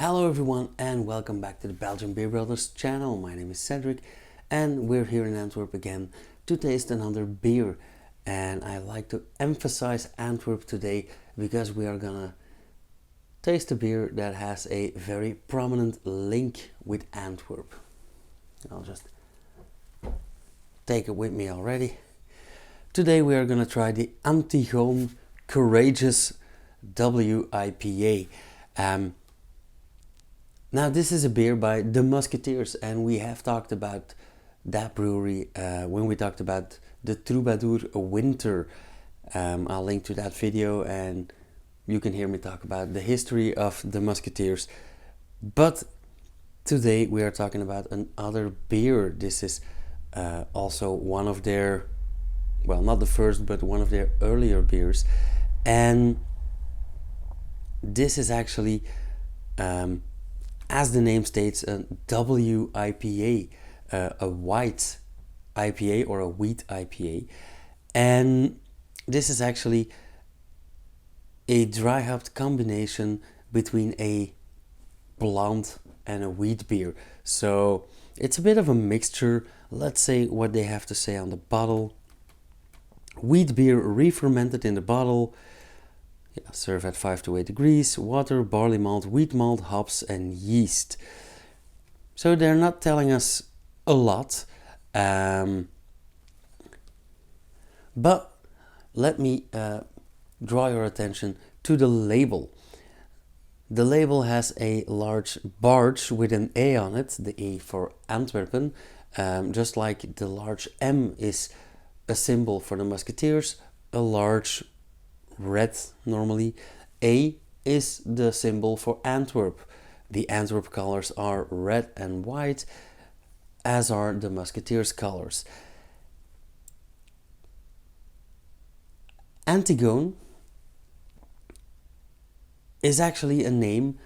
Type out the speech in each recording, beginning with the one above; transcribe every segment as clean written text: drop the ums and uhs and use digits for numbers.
Hello everyone and welcome back to the Belgian Beer Brothers channel. My name is Cedric and we're here in Antwerp again to taste another beer. And I like to emphasize Antwerp today because we are gonna taste a beer that has a very prominent link with Antwerp. I'll just take it with me already. Today we are gonna try the Antigoon Courageous WIPA. Now this is a beer by the Musketeers, and we have talked about that brewery when we talked about the Troubadour Winter. I'll link to that video and you can hear me talk about the history of the Musketeers. But today we are talking about another beer. This is also one of their, well, not the first, but one of their earlier beers. And this is actually as the name states, a WIPA, a white IPA or a wheat IPA. And this is actually a dry hopped combination between a blonde and a wheat beer. So it's a bit of a mixture. Let's say what they have to say on the bottle. Wheat beer re-fermented in the bottle. Serve at 5 to 8 degrees, water, barley malt, wheat malt, hops and yeast. So they're not telling us a lot, but let me draw your attention to the label. The label has a large barge with an A on it, the A for Antwerpen, just like the large M is a symbol for the Musketeers, a large red normally. A is the symbol for Antwerp. The Antwerp colors are red and white, as are the Musketeers colors. Antigoon is actually a name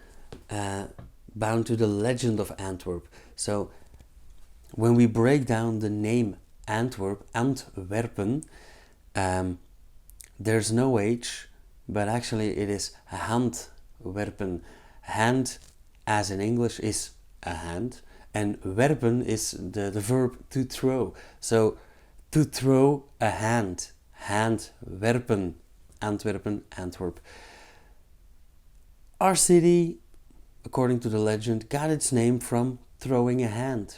bound to the legend of Antwerp. So when we break down the name Antwerpen, there's no H, but actually it is handwerpen. Hand, as in English, is a hand, and werpen is the verb to throw. So to throw a hand, handwerpen, Antwerpen, Antwerp. Our city, according to the legend, got its name from throwing a hand.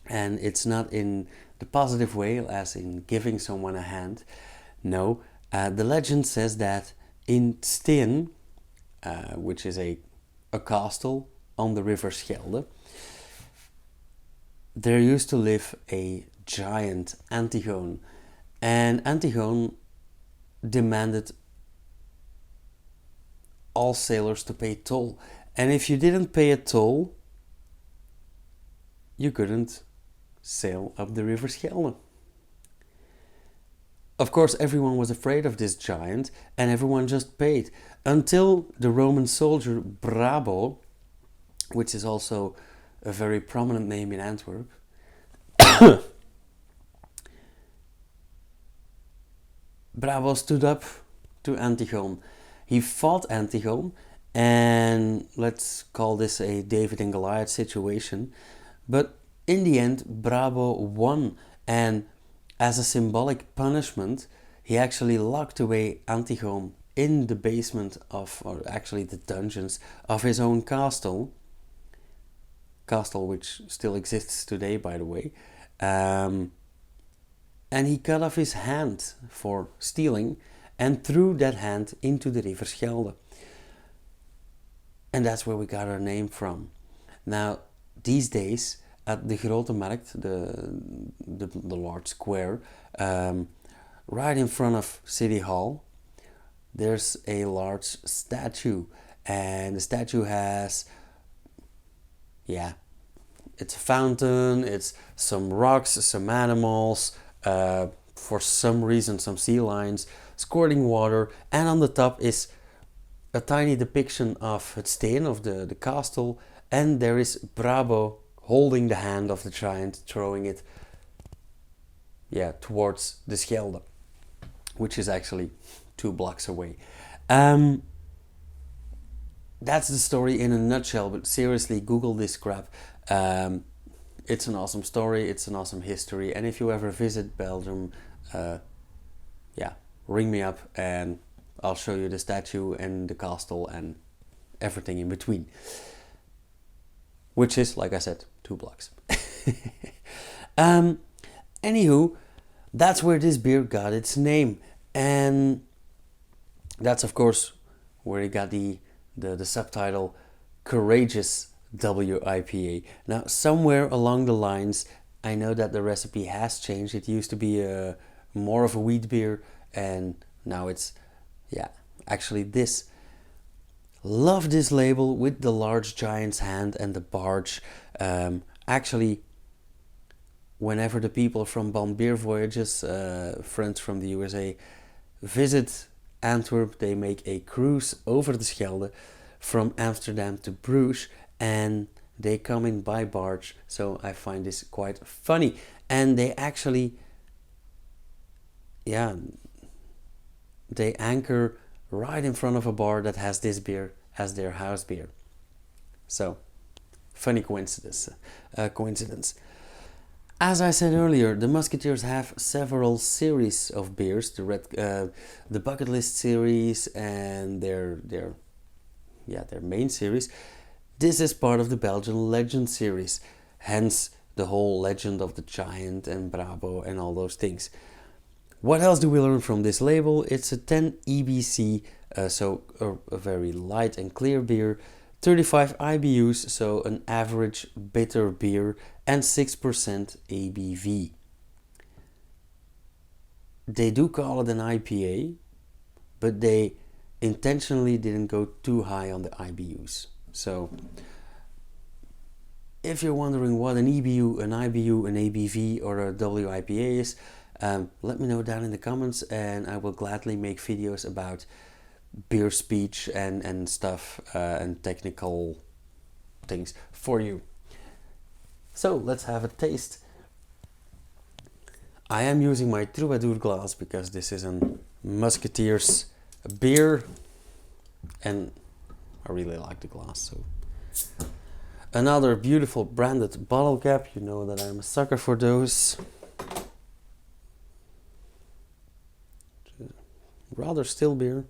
And it's not in the positive way, as in giving someone a hand. No, the legend says that in Steen, which is a castle on the river Schelde, there used to live a giant Antigoon, and Antigoon demanded all sailors to pay toll, and if you didn't pay a toll, you couldn't sail up the river Schelde. Of course, everyone was afraid of this giant and everyone just paid until the Roman soldier Brabo, which is also a very prominent name in Antwerp, Brabo stood up to Antigoon. He fought Antigoon, and let's call this a David and Goliath situation. But in the end, Brabo won, and as a symbolic punishment, he actually locked away Antigoon in the basement of, or actually the dungeons of his own castle which still exists today, by the way, and he cut off his hand for stealing and threw that hand into the river Schelde. And that's where we got our name from. Now, these days, at the Grote Markt, the large square, right in front of City Hall, there's a large statue, and the statue has, it's a fountain, it's some rocks, some animals, for some reason some sea lions squirting water, and on the top is a tiny depiction of het steen, of the castle, and there is Brabo holding the hand of the giant, throwing it towards the Schelde, which is actually 2 blocks away. that's the story in a nutshell. But seriously, Google this crap. It's an awesome story. It's an awesome history. And if you ever visit Belgium, yeah, ring me up and I'll show you the statue and the castle and everything in between. Which is, like I said, 2 blocks. Anywho, that's where this beer got its name. And that's, of course, where it got the subtitle Courageous WIPA. Now, somewhere along the lines, I know that the recipe has changed. It used to be more of a wheat beer, and now it's, yeah, actually this. Love this label with the large giant's hand and the barge. Actually, whenever the people from Bon Beer Voyages, friends from the USA, visit Antwerp, they make a cruise over the Schelde from Amsterdam to Bruges, and they come in by barge. So I find this quite funny. And they actually, yeah, they anchor right in front of a bar that has this beer as their house beer. So, funny coincidence. As I said earlier, the Musketeers have several series of beers: the Bucket List series and their main series. This is part of the Belgian Legend series, hence the whole Legend of the Giant and Brabo and all those things. What else do we learn from this label? It's a 10 EBC, so a very light and clear beer, 35 IBUs, so an average bitter beer, and 6% ABV. They do call it an IPA, but they intentionally didn't go too high on the IBUs. So if you're wondering what an EBU, an IBU, an ABV, or a WIPA is, let me know down in the comments, and I will gladly make videos about beer speech and stuff and technical things for you. So let's have a taste. I am using my Troubadour glass because this is a Musketeers beer and I really like the glass. So another beautiful branded bottle cap. You know that I'm a sucker for those. Rather still beer.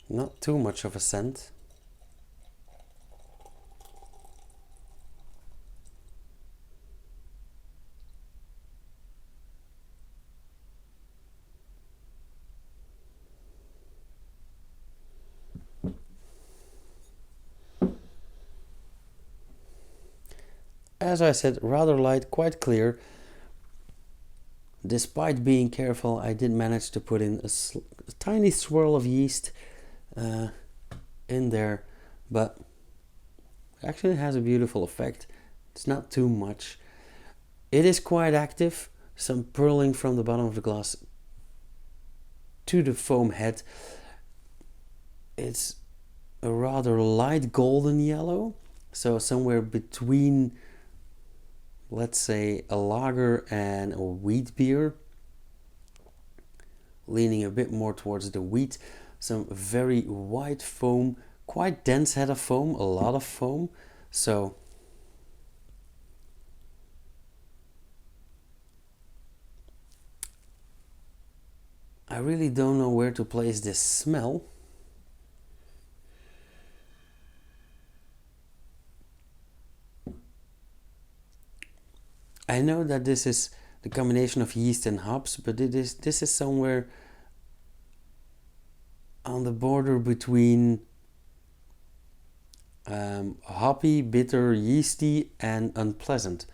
Not too much of a scent. As I said, rather light, quite clear. Despite being careful, I did manage to put in a tiny swirl of yeast in there, but actually has a beautiful effect. It's not too much. It is quite active, some purling from the bottom of the glass to the foam head. It's a rather light golden yellow, so somewhere between, let's say, a lager and a wheat beer, leaning a bit more towards the wheat. Some very white foam, quite dense head of foam, a lot of foam. So I really don't know where to place this smell. I know that this is the combination of yeast and hops, but this is somewhere on the border between hoppy, bitter, yeasty, and unpleasant.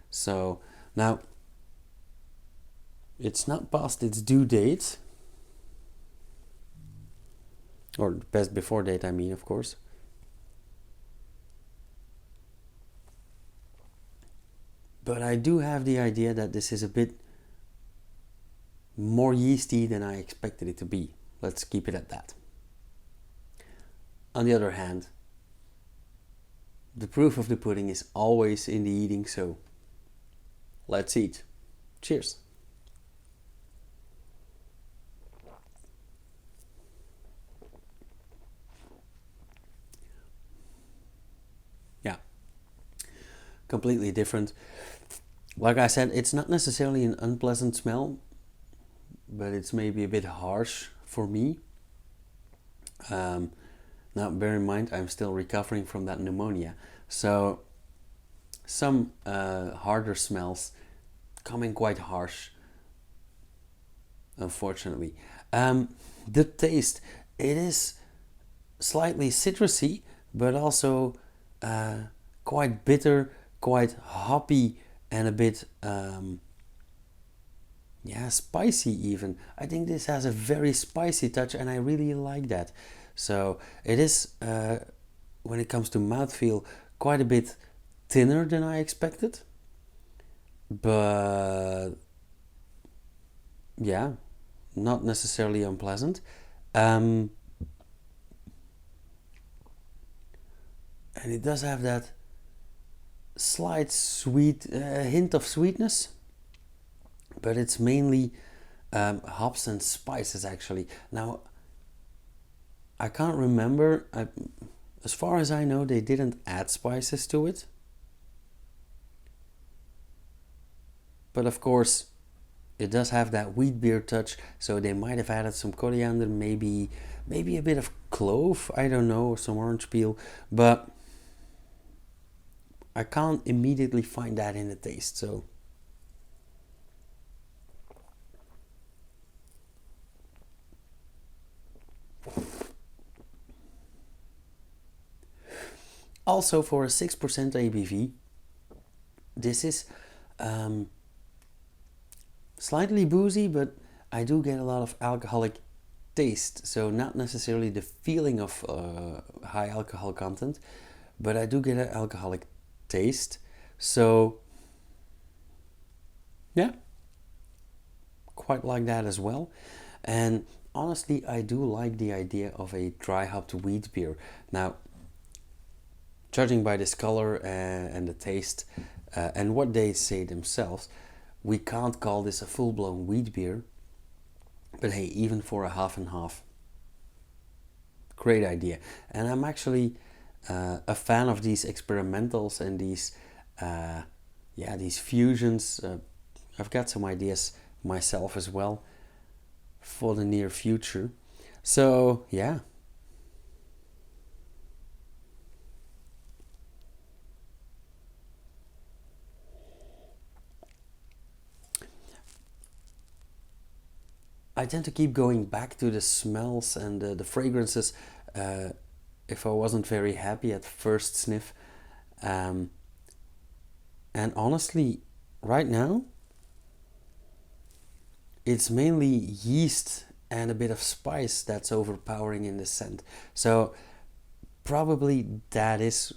So now it's not past its due date, or best before date, I mean, of course. But I do have the idea that this is a bit more yeasty than I expected it to be. Let's keep it at that. On the other hand, the proof of the pudding is always in the eating, so Let's eat. Cheers. Yeah, completely different. Like I said, it's not necessarily an unpleasant smell, but it's maybe a bit harsh for me. Um, Now, bear in mind, I'm still recovering from that pneumonia. So, some harder smells come in quite harsh, unfortunately. The taste, it is slightly citrusy, but also uh, quite bitter, quite hoppy, and a bit, yeah, spicy even. I think this has a very spicy touch, and I really like that. So, it is, when it comes to mouthfeel, quite a bit thinner than I expected. But yeah, not necessarily unpleasant. Um, and it does have that slight sweet hint of sweetness, but it's mainly hops and spices actually. Now, I can't remember. As far as I know, they didn't add spices to it. But of course, it does have that wheat beer touch, so they might have added some coriander, maybe a bit of clove, I don't know, some orange peel, but I can't immediately find that in the taste. So also for a 6% ABV, this is um, slightly boozy, but I do get a lot of alcoholic taste. So not necessarily the feeling of high alcohol content, but I do get an alcoholic taste. So yeah, quite like that as well. And honestly, I do like the idea of a dry hopped wheat beer. Now, judging by this color and the taste and what they say themselves, we can't call this a full blown wheat beer. But hey, even for a half and half, great idea. And I'm actually a fan of these experimentals and these, yeah, these fusions. I've got some ideas myself as well for the near future. So yeah, I tend to keep going back to the smells and the fragrances uh, if I wasn't very happy at first sniff. Um, and honestly, right now, it's mainly yeast and a bit of spice that's overpowering in the scent. So probably that is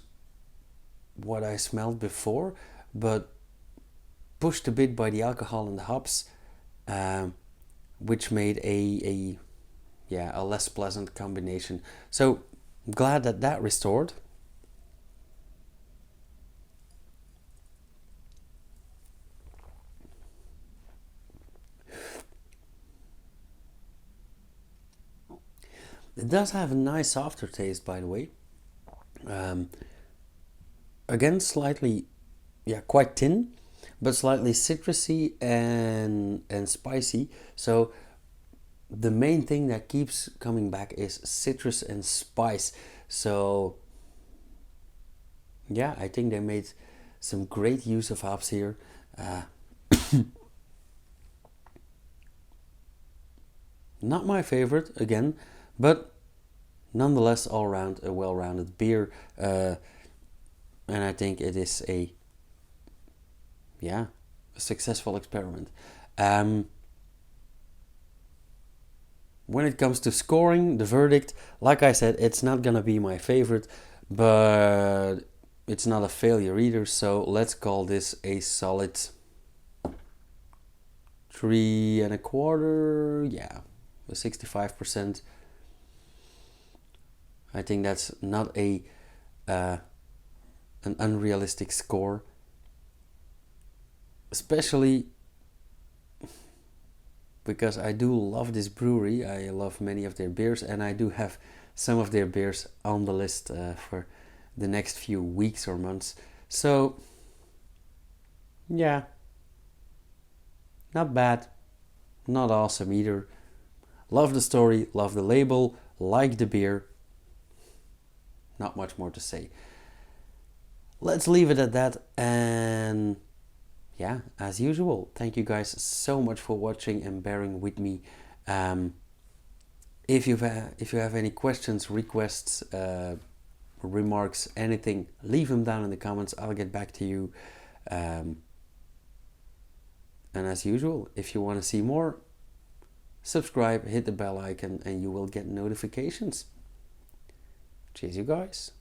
what I smelled before, but pushed a bit by the alcohol and the hops, um, which made a yeah, a less pleasant combination. So glad that that restored. It does have a nice aftertaste, by the way. Um, Again, slightly, yeah, quite thin, but slightly citrusy and spicy. So the main thing that keeps coming back is citrus and spice. So yeah, I think they made some great use of hops here. Uh, Not my favorite again, but nonetheless all round a well-rounded beer, and I think it is a yeah a successful experiment. Um, when it comes to scoring, the verdict, like I said, it's not gonna be my favorite, but it's not a failure either. So let's call this a solid 3.25. Yeah, a 65%. I think that's not a uh, an unrealistic score. especially because I do love this brewery. I love many of their beers, and I do have some of their beers on the list for the next few weeks or months. So, yeah, not bad, not awesome either. Love the story, love the label, like the beer. Not much more to say. Let's leave it at that, and yeah, as usual, thank you guys so much for watching and bearing with me. Um, if you have any questions, requests, remarks, anything, leave them down in the comments. I'll get back to you. Um, and as usual, if you want to see more, subscribe, hit the bell icon, and you will get notifications. Cheers, you guys.